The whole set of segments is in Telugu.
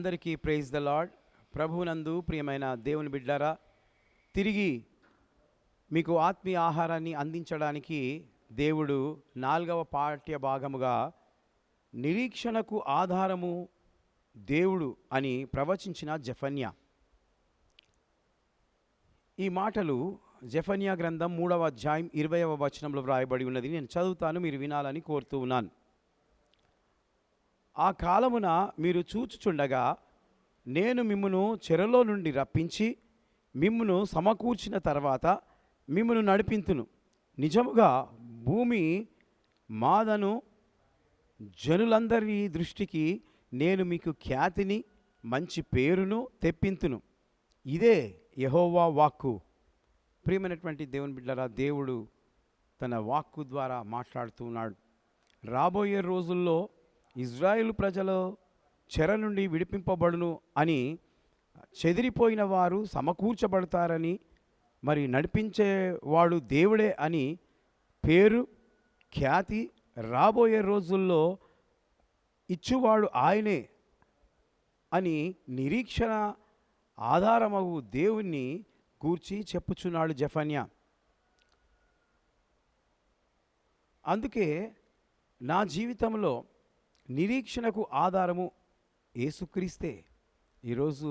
అందరికీ ప్రైజ్ ద లార్డ్. ప్రభువునందు ప్రియమైన దేవుని బిడ్డారా, తిరిగి మీకు ఆత్మీయ ఆహారాన్ని అందించడానికి దేవుడు 4వ పాఠ్య భాగముగా నిరీక్షణకు ఆధారము దేవుడు అని ప్రవచించిన జెఫన్యా. ఈ మాటలు జెఫన్యా గ్రంథం 3వ అధ్యాయం 20వ వచనంలో వ్రాయబడి ఉన్నది. నేను చదువుతాను, మీరు వినాలని కోరుతూ ఉన్నాను. ఆ కాలమున మీరు చూచుచుండగా నేను మిమ్మును చెరలో నుండి రప్పించి మిమ్మును సమకూర్చిన తర్వాత మిమ్మును నడిపింతును. నిజముగా భూమి మాదను జనులందరి దృష్టికి నేను మీకు ఖ్యాతిని మంచి పేరును తెప్పింతును. ఇదే యెహోవా వాక్కు. ప్రియమైనటువంటి దేవుని బిడ్డలారా, దేవుడు తన వాక్కు ద్వారా మాట్లాడుతూ ఉన్నాడు. రాబోయే రోజుల్లో ఇజ్రాయేలు ప్రజలు చెర నుండి విడిపింపబడును అని, చెదిరిపోయిన వారు సమకూర్చబడతారని, మరి నడిపించేవాడు దేవుడే అని పేరు ఖ్యాతి రాబోయే రోజుల్లో ఇచ్చువాడు ఆయనే అని నిరీక్షణ ఆధారమగు దేవుణ్ణి గూర్చి చెప్పుచున్నాడు జెఫన్యా. అందుకే నా జీవితంలో నిరీక్షణకు ఆధారము యేసుక్రీస్తే. ఈరోజు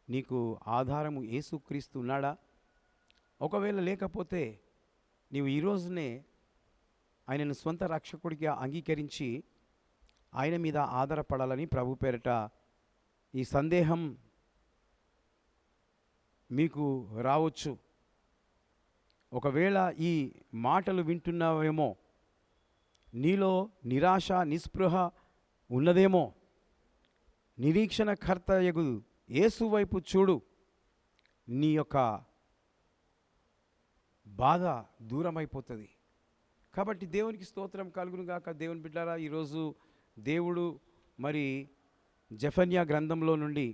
నీకు ఆధారము యేసుక్రీస్తు ఉన్నాడా? ఒకవేళ లేకపోతే నీవు ఈరోజునే ఆయనను స్వంత రక్షకుడిగా అంగీకరించి ఆయన మీద ఆధారపడాలని ప్రభు పేరిట ఈ సందేహం మీకు రావచ్చు. ఒకవేళ ఈ మాటలు వింటున్నావేమో, నీలో నిరాశ నిస్పృహ ఉన్నదేమో, నిరీక్షణకర్తయగు యేసు వైపు చూడు. నీ యొక్క బాధ దూరమైపోతుంది. కాబట్టి దేవునికి స్తోత్రం కలుగును గాక. దేవుని బిడ్డారా, ఈరోజు దేవుడు మరి జెఫన్యా గ్రంథంలో నుండి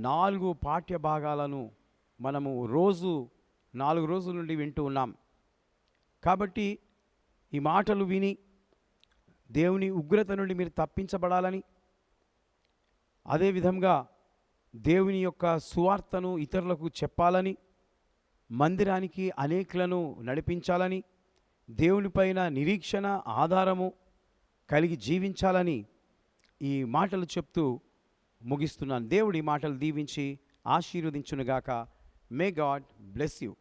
4 పాఠ్య భాగాలను మనము 4 రోజుల నుండి వింటూ ఉన్నాం. కాబట్టి ఈ మాటలు విని దేవుని ఉగ్రత నుండి మీరు తప్పించబడాలని, అదేవిధంగా దేవుని యొక్క సువార్తను ఇతరులకు చెప్పాలని, మందిరానికి అనేకులను నడిపించాలని, దేవునిపైన నిరీక్షణ ఆధారము కలిగి జీవించాలని ఈ మాటలు చెప్తూ ముగిస్తున్నాను. దేవుడి మాటలు దీవించి ఆశీర్వదించునుగాక. May God bless you.